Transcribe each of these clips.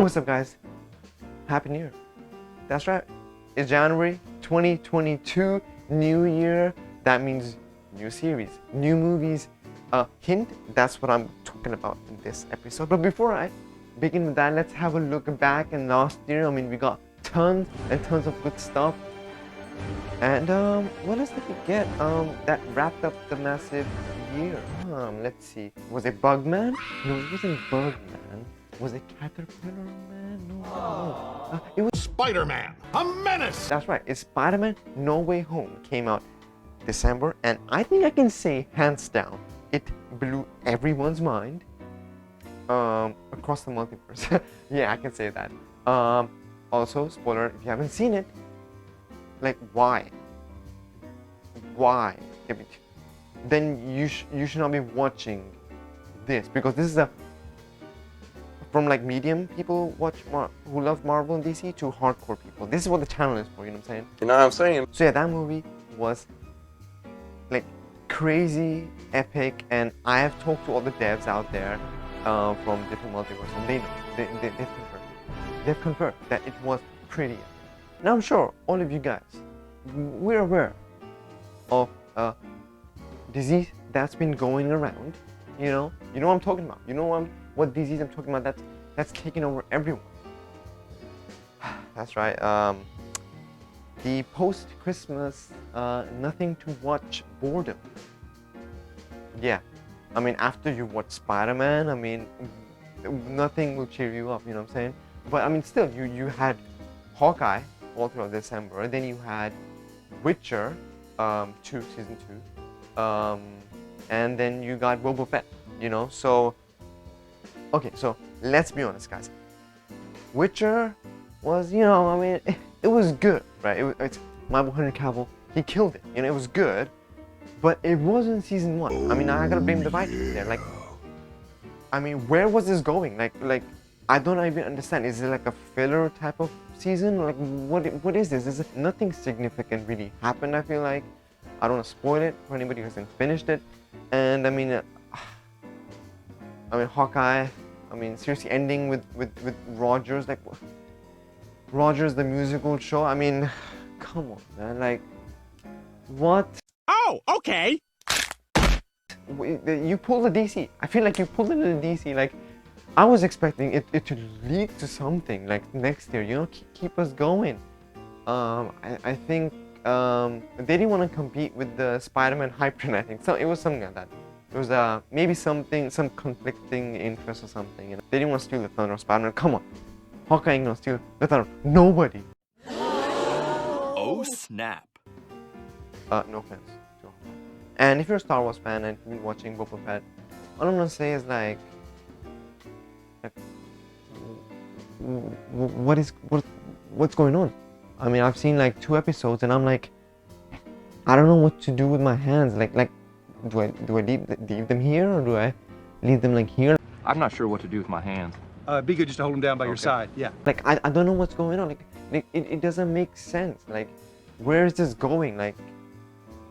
what's up, guys? Happy New Year. That's right. It's January 2022, New Year. That means new series, new movies. Hint, that's what I'm talking about in this episode. But before I begin with that, let's have a look back in last year. I mean, we got tons and tons of good stuff. And what else did we get that wrapped up the massive year? Let's see. Was it Bugman? No, it wasn't Bugman. Was it Caterpillar Man? No. It was Spider-Man, a menace! That's right. It's Spider-Man No Way Home. Came out December, and I think I can say hands down, it blew everyone's mind across the multiverse. Yeah, I can say that. Also, spoiler, if you haven't seen it, like, why? Then you should not be watching this, because this is from like medium people who love Marvel and DC to hardcore people. This is what the channel is for, you know what I'm saying? You know what I'm saying? So yeah, that movie was like crazy, epic, and I have talked to all the devs out there from different multiverses, and they know, they've confirmed that it was pretty epic. Now I'm sure all of you guys, we're aware of disease that's been going around. You know what I'm talking about. You know what disease I'm talking about. That's taking over everyone. That's right. The post-Christmas nothing to watch boredom. Yeah, I mean, after you watch Spider-Man, I mean, nothing will cheer you up. You know what I'm saying? But I mean, still, you had Hawkeye all throughout December, and then you had Witcher season 2, and then you got Boba Fett. You know, so okay, so let's be honest, guys. Witcher was, you know, I mean, it was good, right? It's my boy Henry Cavill, he killed it. You know, it was good, but it wasn't season 1. I mean, I gotta blame the writers there. Like, I mean, where was this going? Like, I don't even understand. Is it like a filler type of season? Like, what is this? Is nothing significant really happened? I feel like I don't want to spoil it for anybody who hasn't finished it. And I mean, Hawkeye. I mean, seriously, ending with Rogers, like Rogers the musical show. I mean, come on, man. Like, what? Oh, okay. You pulled a DC. I feel like you pulled it in a DC. Like, I was expecting it to lead to something like next year. You know, keep us going. I think they didn't want to compete with the Spider-Man hype train. I think so. It was something like that. It was maybe some conflicting interest or something. You know? They didn't want to steal the thunder of Spider-Man. Come on, Hawkeye ain't gonna steal the thunder. Nobody. Oh snap! No offense to Hawkeye. And if you're a Star Wars fan and you've been watching Boba Fett, all I'm gonna say is like what's going on? I mean, I've seen like 2 episodes and I'm like, I don't know what to do with my hands. Like. Do I leave them here, or do I leave them like here? I'm not sure what to do with my hands. Be good just to hold them down by your side, yeah. Like, I don't know what's going on. Like it doesn't make sense. Like, where is this going? Like,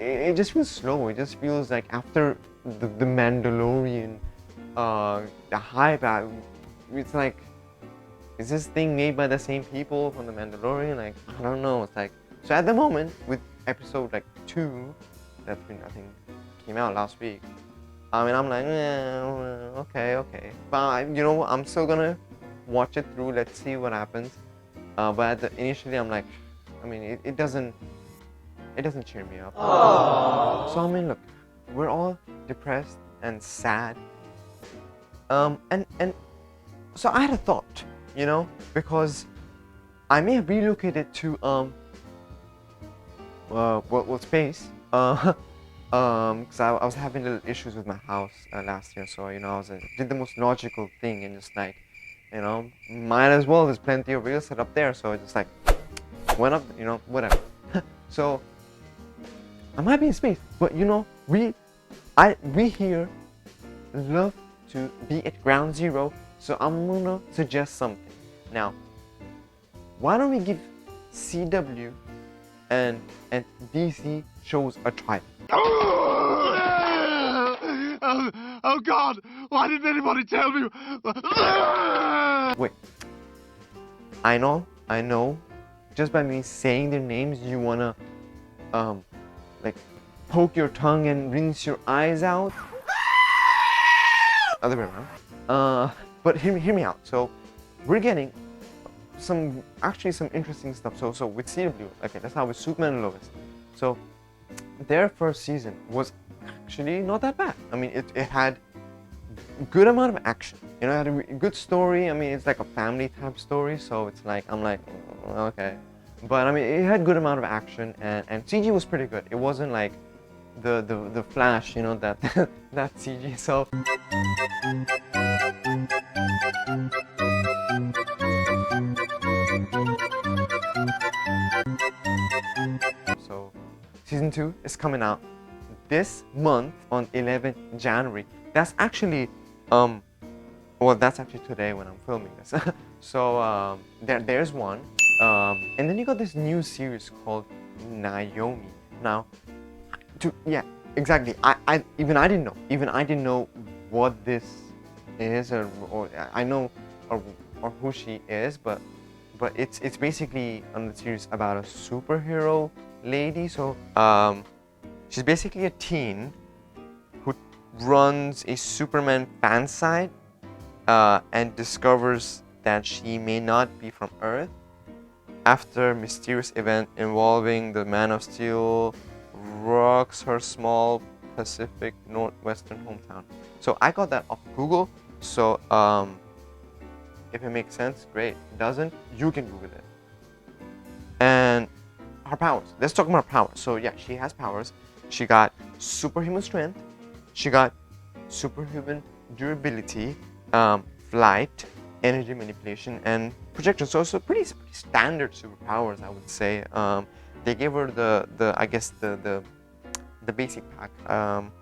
it just feels slow. It just feels like after the Mandalorian, the hype, it's like, is this thing made by the same people from the Mandalorian? Like, I don't know. It's like, so at the moment, with episode like 2, that's been, I think, came out last week. I mean, I'm like, okay. But you know what? I'm still gonna watch it through. Let's see what happens. But initially, I'm like, I mean, it doesn't cheer me up. Aww. So I mean, look, we're all depressed and sad. And so I had a thought, you know, because I may have relocated to space. Because I was having little issues with my house last year, so you know, did the most logical thing and just like, you know, might as well. There's plenty of real estate up there, so I just like went up, you know, whatever. So I might be in space, but you know, we here love to be at ground zero, so I'm gonna suggest something. Now, why don't we give CW and DC shows a try? Oh God! Why didn't anybody tell me? Wait, I know. Just by me saying their names, you wanna like poke your tongue and rinse your eyes out. Other way around. But hear me out. So we're getting some interesting stuff. So with CW, okay, that's how with Superman and Lois. So their first season was actually not that bad. I mean, it had good amount of action. You know, it had a good story. I mean, it's like a family type story, so it's like I'm like, okay. But I mean, it had good amount of action, and CG was pretty good. It wasn't like the Flash, you know, that that CG. So season 2 is coming out this month on 11th January. That's actually well, that's actually today when I'm filming this. So there's one, and then you got this new series called Naomi. Now, yeah, exactly. I didn't know what this is, or I know or who she is, but it's basically on the series about a superhero lady. So she's basically a teen who runs a Superman fan site and discovers that she may not be from Earth after a mysterious event involving the Man of Steel rocks her small Pacific Northwestern hometown. So I got that off Google. So if it makes sense, great. If it doesn't, you can Google it. And her powers. Let's talk about her powers. So yeah, she has powers. She got superhuman strength. She got superhuman durability, flight, energy manipulation, and projection. So pretty standard superpowers, I would say. They gave her the basic pack.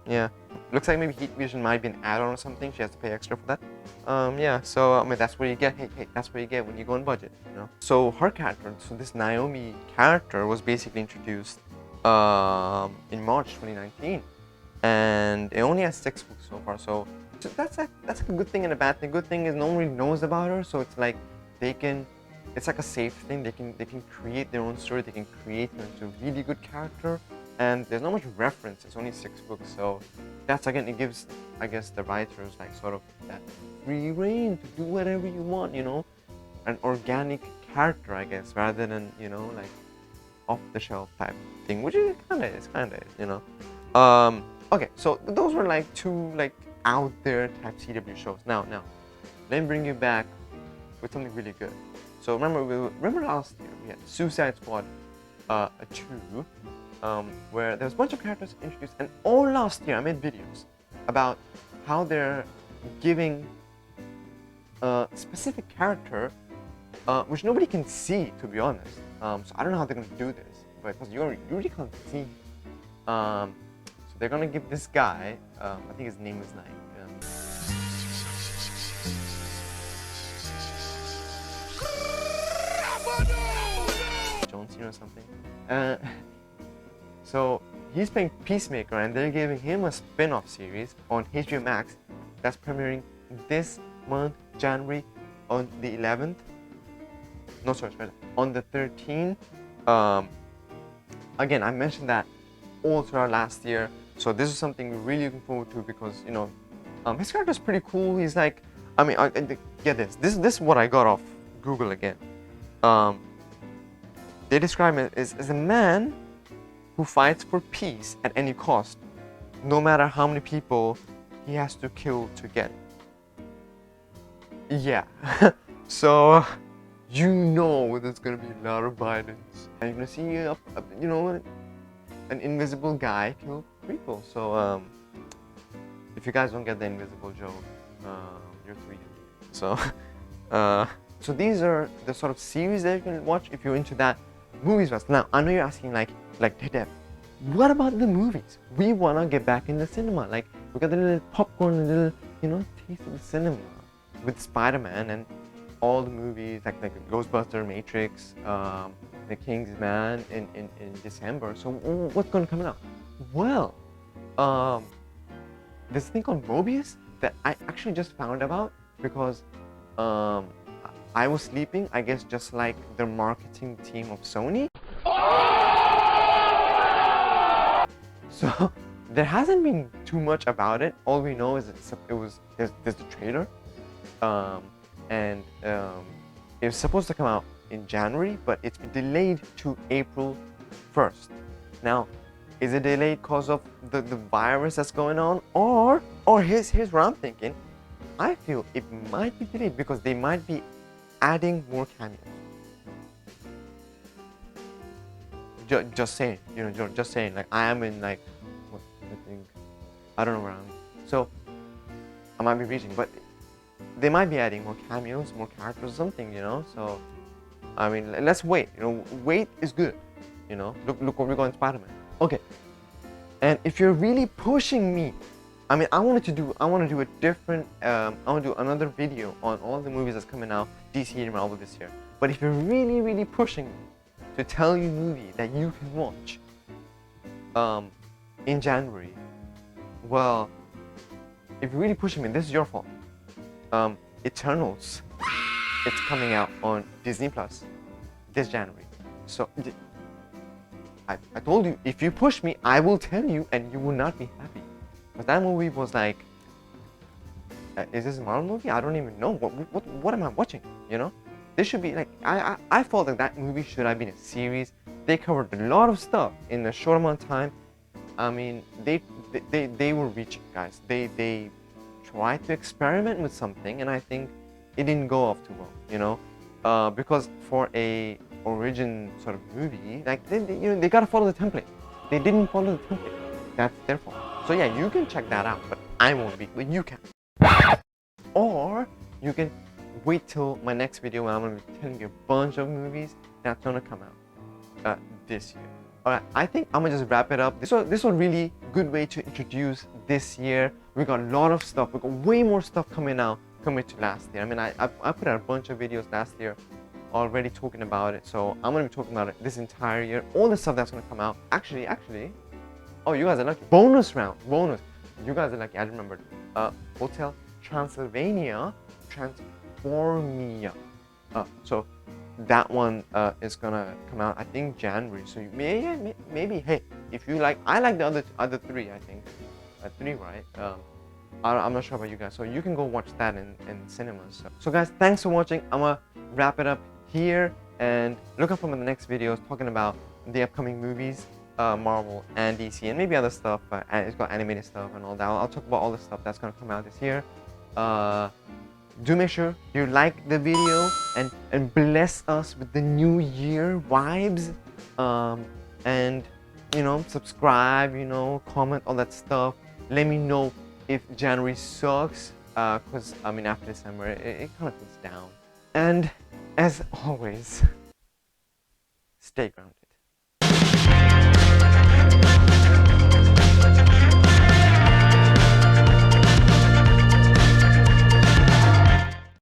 Yeah, looks like maybe heat vision might be an add-on or something. She has to pay extra for that. Yeah, so I mean that's what you get. Hey, that's what you get when you go on budget, you know. So her character, so this Naomi character was basically introduced in March 2019, and it only has 6 books so far. So that's a good thing and a bad thing. Good thing is no one really knows about her, so it's like it's like a safe thing. They can create their own story. They can create her into a really good character. And there's not much reference. It's only 6 books, so that's again, it gives, I guess, the writers like sort of that free reign to do whatever you want, you know, an organic character, I guess, rather than, you know, like off the shelf type thing, which it kind of is, you know. Okay, so those were like 2 like out there type CW shows. Now, let me bring you back with something really good. So remember last year we had Suicide Squad 2. Where there was a bunch of characters introduced, and all last year I made videos about how they're giving a specific character which nobody can see, to be honest. So I don't know how they're going to do this, but because you really can't see. So they're going to give this guy, I think his name is Jonesy or something. So he's playing Peacemaker, and they're giving him a spin-off series on HBO Max that's premiering this month, January, on the 11th. No, sorry, on the 13th. Again, I mentioned that all throughout last year, so this is something we're really looking forward to because, you know, his character's pretty cool. He's like, I mean, get this. This is what I got off Google again. They describe him as a man who fights for peace at any cost, no matter how many people he has to kill to get it. Yeah, so you know there's gonna be a lot of violence, and you're gonna see you know, an invisible guy kill people. So if you guys don't get the invisible joke, you're 3. So so these are the sort of series that you can watch if you're into that. Movies was. Now I know you're asking like hey Dev, what about the movies? We wanna get back in the cinema. Like we got a little popcorn, a little, you know, taste of the cinema with Spider-Man and all the movies like Ghostbusters, Matrix, The King's Man in December. So what's gonna come out? Well, this thing called Morbius that I actually just found about because I I was sleeping, I guess, just like the marketing team of Sony. So there hasn't been too much about it. All we know is there's the trailer, and it was supposed to come out in January, but it's been delayed to April 1st. Now, is it delayed because of the virus that's going on, or here's what I'm thinking. I feel it might be delayed because they might be adding more cameos. Just saying, just saying. Like, I am in, like, what, I think, I don't know where I'm. So I might be reaching, but they might be adding more cameos, more characters, something, So I mean, let's wait. Wait is good. Look what we got in Spider-Man. Okay. And if you're really pushing me, I mean, I want to do a different. I want to do another video on all the movies that's coming out, DC and Marvel this year. But if you're really, really pushing me to tell you movie that you can watch, in January, well, if you're really pushing me, this is your fault. Eternals, it's coming out on Disneyplus this January. So I told you, if you push me, I will tell you, and you will not be happy. But that movie was like, is this a Marvel movie? I don't even know. What am I watching? This should be like, I felt like that movie should have been a series. They covered a lot of stuff in a short amount of time. I mean, they were reaching, guys. They tried to experiment with something, and I think it didn't go off too well. Because for a origin sort of movie, like they gotta follow the template. They didn't follow the template. That's their fault. So yeah, you can check that out, but I won't be. But you can. Or you can wait till my next video when I'm gonna be telling you a bunch of movies that's gonna come out this year. Alright, I think I'm gonna just wrap it up. This was really good way to introduce this year. We got a lot of stuff. We got way more stuff coming out compared to last year. I mean, I put out a bunch of videos last year already talking about it, so I'm gonna be talking about it this entire year. All the stuff that's gonna come out. Actually, oh, you guys are lucky. Bonus. You guys are lucky. I remembered. Hotel Transylvania, Transformia. So that one is gonna come out, I think, January. So you maybe. Hey, if you like, I like the other three. I think, three, right? I'm not sure about you guys. So you can go watch that in cinemas. So guys, thanks for watching. I'm gonna wrap it up here, and look up for the next videos talking about the upcoming movies, Marvel and DC, and maybe other stuff. And it's got animated stuff and all that. I'll talk about all the stuff that's gonna come out this year. Do make sure you like the video and bless us with the new year vibes. And subscribe, comment, all that stuff. Let me know if January sucks, because I mean, after December it kind of feels down. And as always, stay grounded.